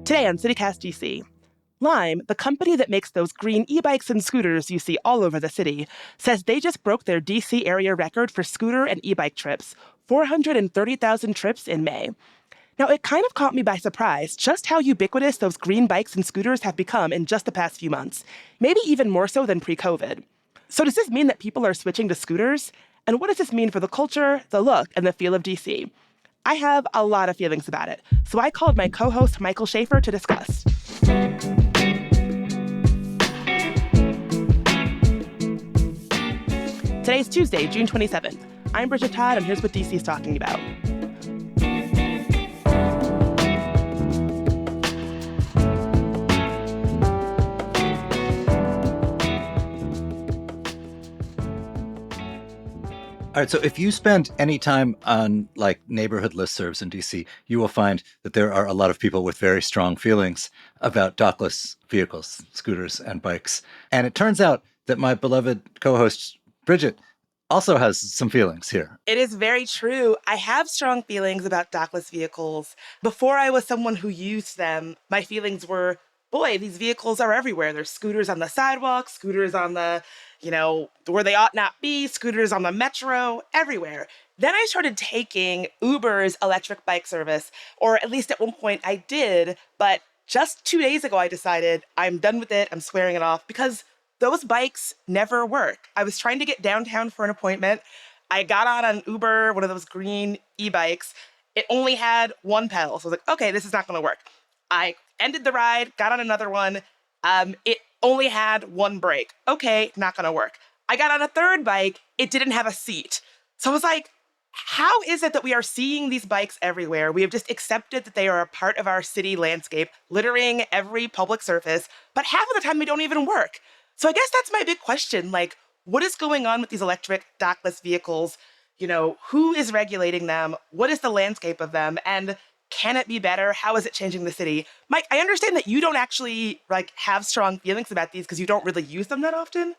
Today on CityCast DC, Lime, the company that makes those green e-bikes and scooters you see all over the city, says they just broke their DC area record for scooter and e-bike trips, 430,000 trips in May. Now, it kind of caught me by surprise just how ubiquitous those green bikes and scooters have become in just the past few months, maybe even more so than pre-COVID. So does this mean that people are switching to scooters? And what does this mean for the culture, the look, and the feel of DC? I have a lot of feelings about it, so I called my co-host Michael Schaefer to discuss. Today's Tuesday, June 27th. I'm Bridget Todd, and here's what DC's talking about. All right, so if you spend any time on like neighborhood listservs in DC, you will find that there are a lot of people with very strong feelings about dockless vehicles, scooters, and bikes. And it turns out that my beloved co-host, Bridget, also has some feelings here. It is very true. I have strong feelings about dockless vehicles. Before I was someone who used them, my feelings were, boy, these vehicles are everywhere. There's scooters on the sidewalk, scooters on the, where they ought not be, scooters on the metro, everywhere. Then I started taking Uber's electric bike service, or at least at one point I did, but just 2 days ago I decided I'm done with it, I'm swearing it off, because those bikes never work. I was trying to get downtown for an appointment. I got on an Uber, one of those green e-bikes. It only had one pedal, so I was like, okay, this is not gonna work. I ended the ride, got on another one. It only had one brake. Okay, not gonna work. I got on a third bike, it didn't have a seat. So I was like, how is it that we are seeing these bikes everywhere? We have just accepted that they are a part of our city landscape, littering every public surface, but half of the time they don't even work. So I guess that's my big question. Like, what is going on with these electric dockless vehicles? Who is regulating them? What is the landscape of them? And can it be better? How is it changing the city? Mike, I understand that you don't actually have strong feelings about these because you don't really use them that often.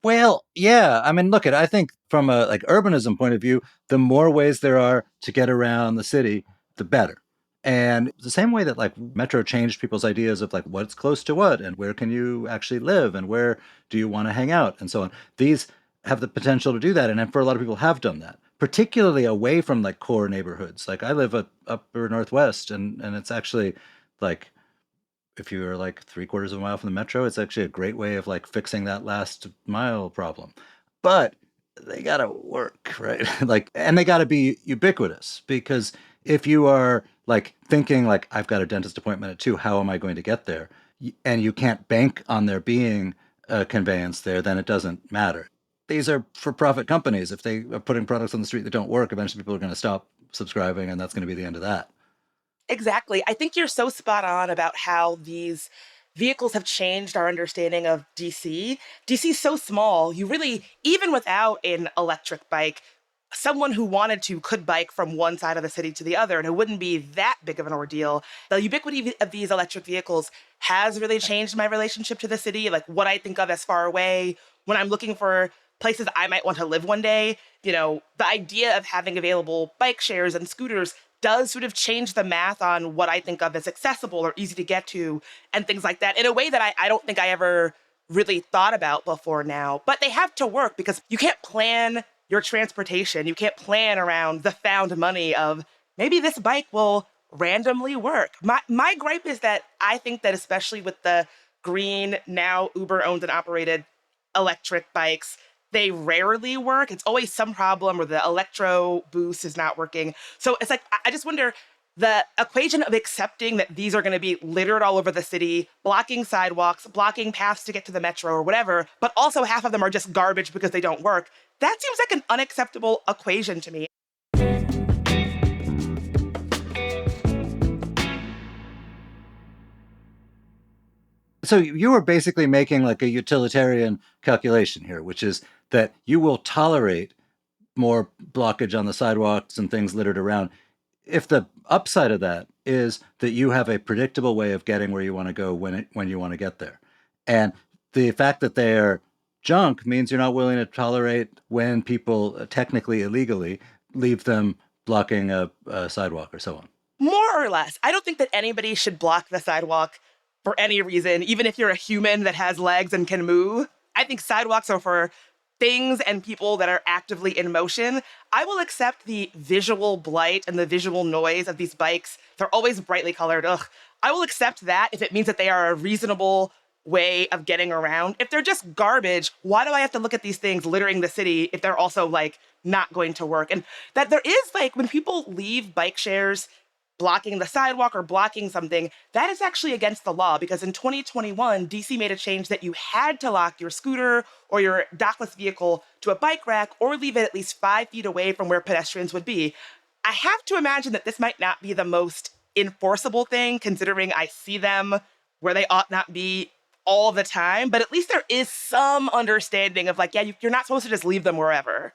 Well, yeah. I mean, I think from a urbanism point of view, the more ways there are to get around the city, the better. And the same way that Metro changed people's ideas of what's close to what and where can you actually live and where do you want to hang out and so on. These have the potential to do that. And for a lot of people have done that, particularly away from core neighborhoods. I live upper Northwest and it's actually if you're 3/4 of a mile from the metro, it's actually a great way of fixing that last mile problem. But they gotta work, right? And they gotta be ubiquitous, because if you are thinking I've got a dentist appointment at 2, how am I going to get there? And you can't bank on there being a conveyance there, then it doesn't matter. These are for-profit companies. If they are putting products on the street that don't work, eventually people are going to stop subscribing, and that's going to be the end of that. Exactly. I think you're so spot on about how these vehicles have changed our understanding of DC. DC is so small. You really, even without an electric bike, someone who wanted to could bike from one side of the city to the other, and it wouldn't be that big of an ordeal. The ubiquity of these electric vehicles has really changed my relationship to the city, what I think of as far away. When I'm looking for places I might want to live one day, the idea of having available bike shares and scooters does sort of change the math on what I think of as accessible or easy to get to and things like that in a way that I don't think I ever really thought about before now. But they have to work because you can't plan your transportation. You can't plan around the found money of maybe this bike will randomly work. My gripe is that I think that especially with the green, now Uber owned and operated electric bikes, they rarely work. It's always some problem or the electro boost is not working. So it's I just wonder, the equation of accepting that these are going to be littered all over the city, blocking sidewalks, blocking paths to get to the metro or whatever, but also half of them are just garbage because they don't work. That seems like an unacceptable equation to me. So you were basically making a utilitarian calculation here, which is that you will tolerate more blockage on the sidewalks and things littered around if the upside of that is that you have a predictable way of getting where you want to go when you want to get there. And the fact that they're junk means you're not willing to tolerate when people technically illegally leave them blocking a sidewalk or so on. More or less. I don't think that anybody should block the sidewalk for any reason, even if you're a human that has legs and can move. I think sidewalks are for things and people that are actively in motion. I will accept the visual blight and the visual noise of these bikes. They're always brightly colored. Ugh. I will accept that if it means that they are a reasonable way of getting around. If they're just garbage, why do I have to look at these things littering the city if they're also like not going to work? And that there is like when people leave bike shares blocking the sidewalk or blocking something, that is actually against the law because in 2021, DC made a change that you had to lock your scooter or your dockless vehicle to a bike rack or leave it at least 5 feet away from where pedestrians would be. I have to imagine that this might not be the most enforceable thing, considering I see them where they ought not be all the time, but at least there is some understanding of like, yeah, you're not supposed to just leave them wherever.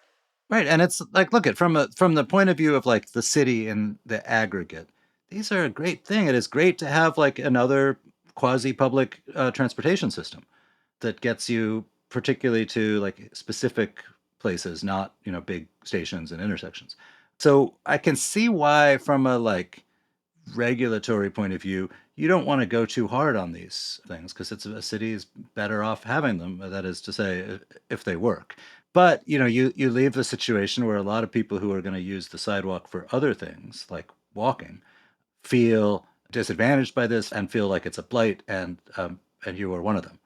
Right, and it's like, look at from the point of view of like the city and the aggregate. These are a great thing. It is great to have like another quasi public transportation system that gets you particularly to like specific places, not big stations and intersections. So I can see why, from a like regulatory point of view, you don't want to go too hard on these things because it's a city is better off having them. That is to say, if they work. But you leave the situation where a lot of people who are going to use the sidewalk for other things, like walking, feel disadvantaged by this and feel like it's a blight, and you are one of them.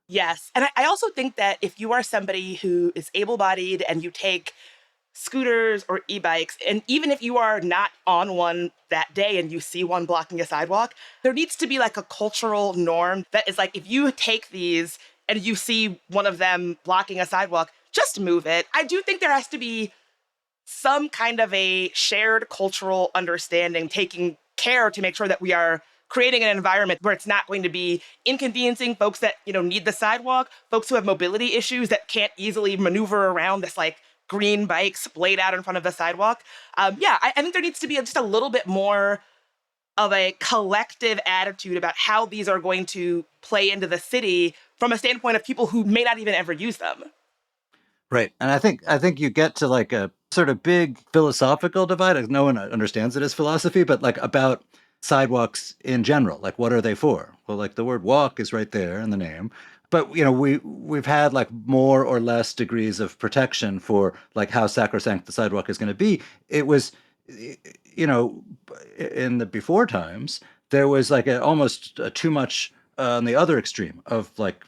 Yes. And I also think that if you are somebody who is able bodied and you take scooters or e-bikes, and even if you are not on one that day and you see one blocking a sidewalk, there needs to be like a cultural norm that is like, if you take these and you see one of them blocking a sidewalk, just move it. I do think there has to be some kind of a shared cultural understanding, taking care to make sure that we are creating an environment where it's not going to be inconveniencing folks that, need the sidewalk, folks who have mobility issues that can't easily maneuver around this like green bike splayed out in front of the sidewalk. I think there needs to be just a little bit more of a collective attitude about how these are going to play into the city from a standpoint of people who may not even ever use them. Right. And I think you get to like a sort of big philosophical divide. Like, no one understands it as philosophy, but like about sidewalks in general. Like, what are they for? Well, like the word walk is right there in the name. But we've had like more or less degrees of protection for like how sacrosanct the sidewalk is going to be. It was, in the before times, there was like almost too much on the other extreme of like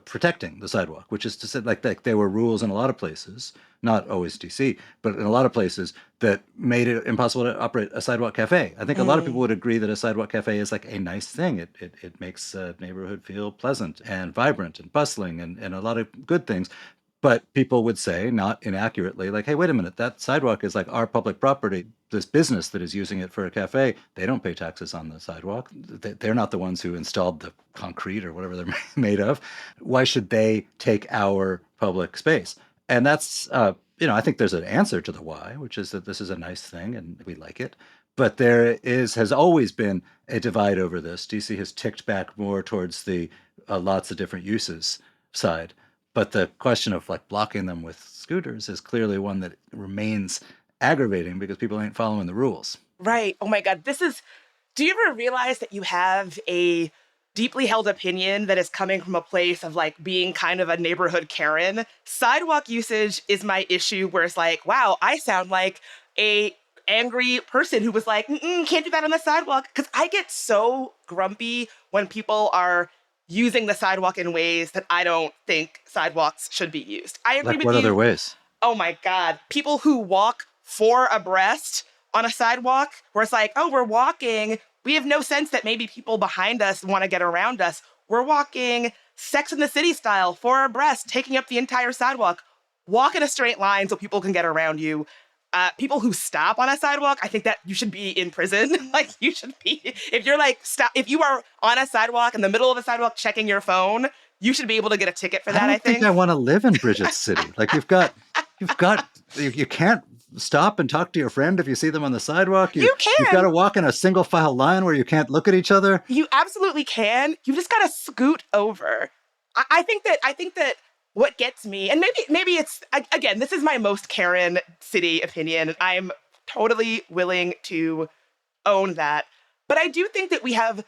protecting the sidewalk, which is to say, like there were rules in a lot of places, not always DC, but in a lot of places that made it impossible to operate a sidewalk cafe. I think a lot of people Mm. would agree that a sidewalk cafe is like a nice thing. It makes a neighborhood feel pleasant and vibrant and bustling and a lot of good things. But people would say, not inaccurately, like, hey, wait a minute, that sidewalk is like our public property. This business that is using it for a cafe, they don't pay taxes on the sidewalk. They're not the ones who installed the concrete or whatever they're made of. Why should they take our public space? And that's, I think there's an answer to the why, which is that this is a nice thing and we like it. But has always been a divide over this. DC has ticked back more towards the lots of different uses side. But the question of like blocking them with scooters is clearly one that remains aggravating because people ain't following the rules. Right. Oh my God. Do you ever realize that you have a deeply held opinion that is coming from a place of like being kind of a neighborhood Karen? Sidewalk usage is my issue where it's like, wow, I sound like a angry person who was like, can't do that on the sidewalk. Cause I get so grumpy when people are using the sidewalk in ways that I don't think sidewalks should be used. I agree Like with what other you. ways? Oh my God. People who walk four abreast on a sidewalk where it's like, oh, we're walking. We have no sense that maybe people behind us want to get around us. We're walking Sex in the City style, four abreast, taking up the entire sidewalk. Walk in a straight line so people can get around you. People who stop on a sidewalk, I think that you should be in prison. Like you should be, if you're like, stop, if you are on a sidewalk in the middle of the sidewalk checking your phone, you should be able to get a ticket for I that, I don't think I think. want to live in Bridget's city. Like you can't stop and talk to your friend if you see them on the sidewalk. You You've got can. to walk in a single file line where you can't look at each other. You absolutely can. You just gotta scoot over. I think that what gets me, and maybe it's again, this is my most Karen city opinion. I'm totally willing to own that. But I do think that we have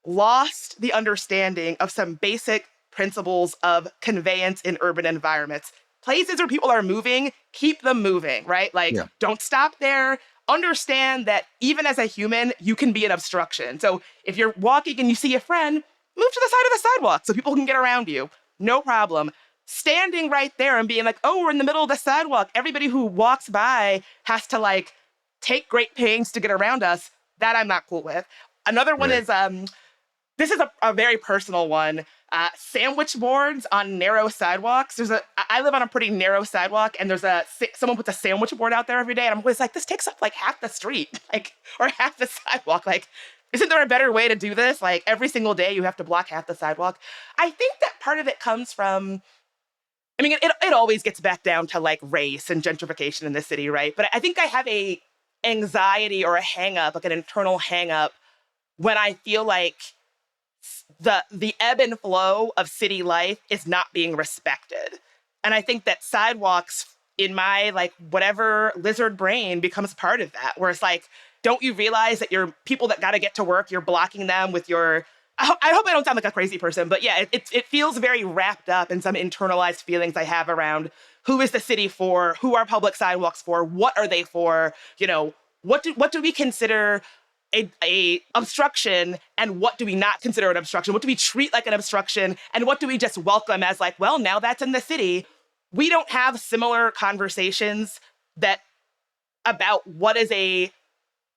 lost the understanding of some basic principles of conveyance in urban environments. Places where people are moving, keep them moving, right? Like, Yeah. don't stop there. Understand that even as a human, you can be an obstruction. So if you're walking and you see a friend, move to the side of the sidewalk so people can get around you. No problem. Standing right there and being like, oh, we're in the middle of the sidewalk. Everybody who walks by has to like take great pains to get around us. That I'm not cool with. Another one Right. is this is a very personal one. Sandwich boards on narrow sidewalks. I live on a pretty narrow sidewalk, and someone puts a sandwich board out there every day, and I'm always like, this takes up like half the street, like, or half the sidewalk. Like, isn't there a better way to do this? Like, every single day you have to block half the sidewalk. I think that part of it comes from, I mean, it always gets back down to like race and gentrification in the city, right? But I think I have a anxiety or a hang up, like an internal hang up, when I feel like the ebb and flow of city life is not being respected. And I think that sidewalks in my like whatever lizard brain becomes part of that, where it's like, don't you realize that you're people that got to get to work, you're blocking them with your I hope I don't sound like a crazy person, but yeah, it feels very wrapped up in some internalized feelings I have around who is the city for, who are public sidewalks for, what are they for, what do we consider a obstruction, and what do we not consider an obstruction? What do we treat like an obstruction, and what do we just welcome as like, well, now that's in the city? We don't have similar conversations that about what is a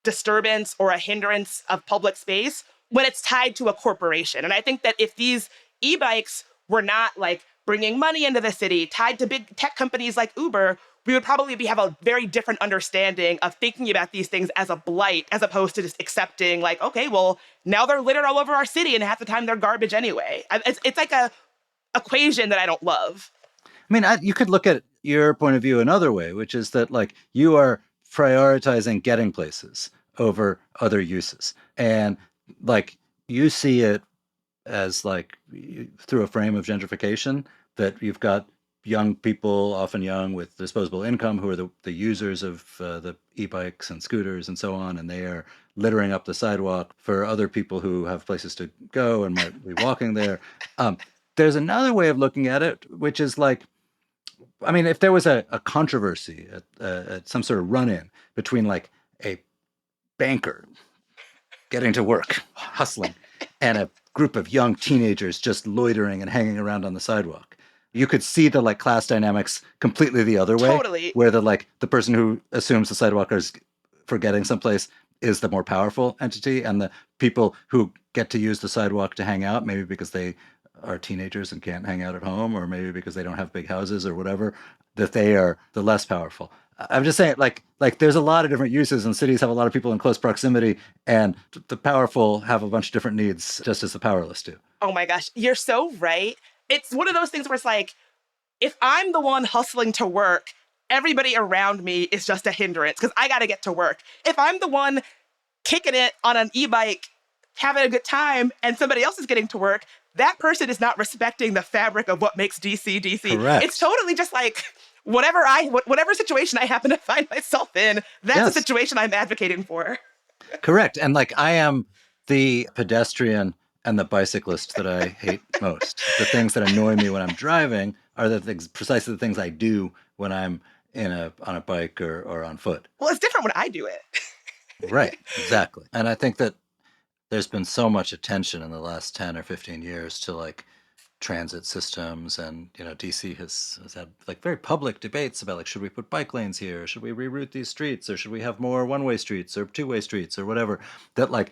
disturbance or a hindrance of public space when it's tied to a corporation. And I think that if these e-bikes were not like bringing money into the city, tied to big tech companies like Uber, we would probably have a very different understanding of thinking about these things as a blight, as opposed to just accepting like, okay, well, now they're littered all over our city and half the time they're garbage anyway. It's like a equation that I don't love. I mean, you could look at your point of view another way, which is that like you are prioritizing getting places over other uses. And like you see it as like through a frame of gentrification that you've got young people, often young with disposable income, who are the users of the e-bikes and scooters and so on, and they are littering up the sidewalk for other people who have places to go and might be walking there. There's another way of looking at it, which is like, I mean, if there was a controversy, at some sort of run-in between like a banker getting to work, hustling, and a group of young teenagers just loitering and hanging around on the sidewalk, you could see the like class dynamics completely the other way, Totally. where the person who assumes the sidewalker is forgetting someplace is the more powerful entity, and the people who get to use the sidewalk to hang out, maybe because they are teenagers and can't hang out at home, or maybe because they don't have big houses or whatever, that they are the less powerful. I'm just saying, like there's a lot of different uses, and cities have a lot of people in close proximity, and the powerful have a bunch of different needs, just as the powerless do. Oh my gosh, you're so right. It's one of those things where it's like, if I'm the one hustling to work, everybody around me is just a hindrance because I got to get to work. If I'm the one kicking it on an e-bike, having a good time, and somebody else is getting to work, that person is not respecting the fabric of what makes DC DC. It's Correct. totally just like whatever situation I happen to find myself in, that's the Yes. situation I'm advocating for. Correct. And like I am the pedestrian and the bicyclist that I hate most. The things that annoy me when I'm driving are the things, precisely the things I do when I'm on a bike or on foot. Well, it's different when I do it. Right. Exactly. And I think that there's been so much attention in the last 10 or 15 years to like transit systems, and DC has had like very public debates about like, should we put bike lanes here, should we reroute these streets, or should we have more one-way streets or two-way streets or whatever, that like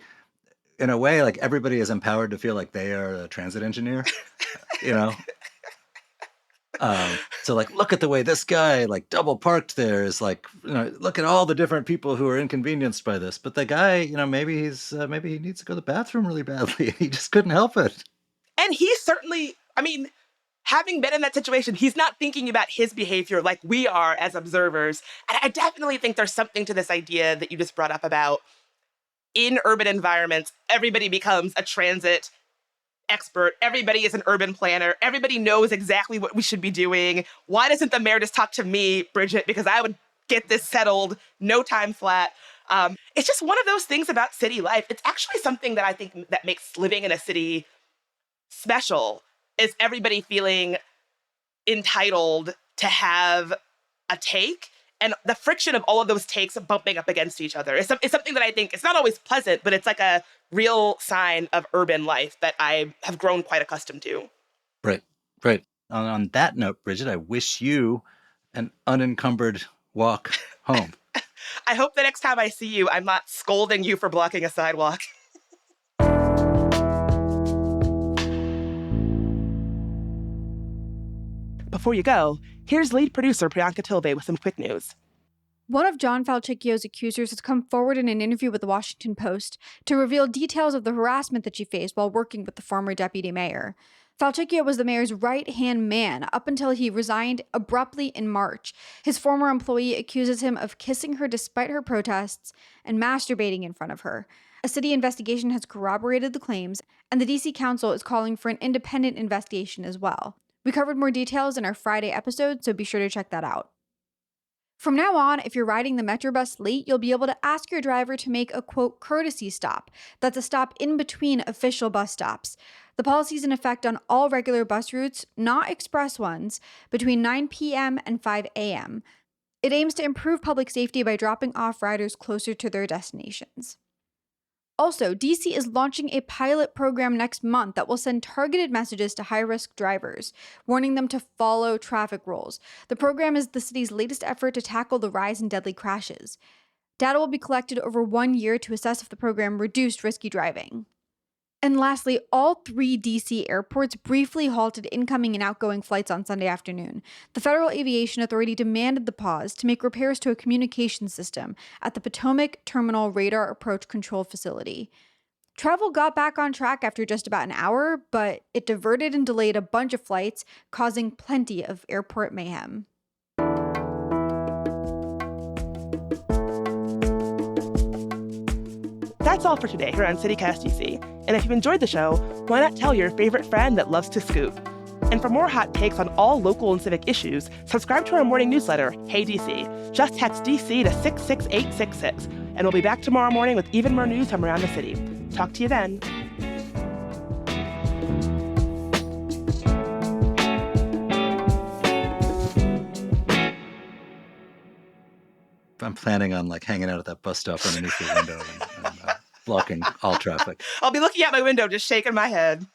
in a way like everybody is empowered to feel like they are a transit engineer, you know. So like, look at the way this guy like double parked there, is like, look at all the different people who are inconvenienced by this, but the guy, maybe he needs to go to the bathroom really badly. He just couldn't help it. And he certainly, I mean, having been in that situation, he's not thinking about his behavior like we are as observers. And I definitely think there's something to this idea that you just brought up about in urban environments, everybody becomes a transit expert. Everybody is an urban planner. Everybody knows exactly what we should be doing. Why doesn't the mayor just talk to me, Bridget? Because I would get this settled, no time flat. It's just one of those things about city life. It's actually something that I think that makes living in a city special is everybody feeling entitled to have a take and the friction of all of those takes bumping up against each other. It's something that I think it's not always pleasant, but it's like a real sign of urban life that I have grown quite accustomed to. Right, right. On that note, Bridget, I wish you an unencumbered walk home. I hope the next time I see you, I'm not scolding you for blocking a sidewalk. Before you go, here's lead producer Priyanka Tilve with some quick news. One of John Falchicchio's accusers has come forward in an interview with the Washington Post to reveal details of the harassment that she faced while working with the former deputy mayor. Falchicchio was the mayor's right-hand man up until he resigned abruptly in March. His former employee accuses him of kissing her despite her protests and masturbating in front of her. A city investigation has corroborated the claims, and the D.C. Council is calling for an independent investigation as well. We covered more details in our Friday episode, so be sure to check that out. From now on, if you're riding the Metrobus late, you'll be able to ask your driver to make a, quote, courtesy stop. That's a stop in between official bus stops. The policy is in effect on all regular bus routes, not express ones, between 9 p.m. and 5 a.m. It aims to improve public safety by dropping off riders closer to their destinations. Also, DC is launching a pilot program next month that will send targeted messages to high-risk drivers, warning them to follow traffic rules. The program is the city's latest effort to tackle the rise in deadly crashes. Data will be collected over 1 year to assess if the program reduced risky driving. And lastly, all 3 DC airports briefly halted incoming and outgoing flights on Sunday afternoon. The Federal Aviation Authority demanded the pause to make repairs to a communication system at the Potomac Terminal Radar Approach Control Facility. Travel got back on track after just about an hour, but it diverted and delayed a bunch of flights, causing plenty of airport mayhem. That's all for today here on CityCast DC. And if you enjoyed the show, why not tell your favorite friend that loves to scoot? And for more hot takes on all local and civic issues, subscribe to our morning newsletter, Hey DC. Just text DC to 66866, and we'll be back tomorrow morning with even more news from around the city. Talk to you then. I'm planning on hanging out at that bus stop underneath your window and blocking all traffic. I'll be looking out my window, just shaking my head.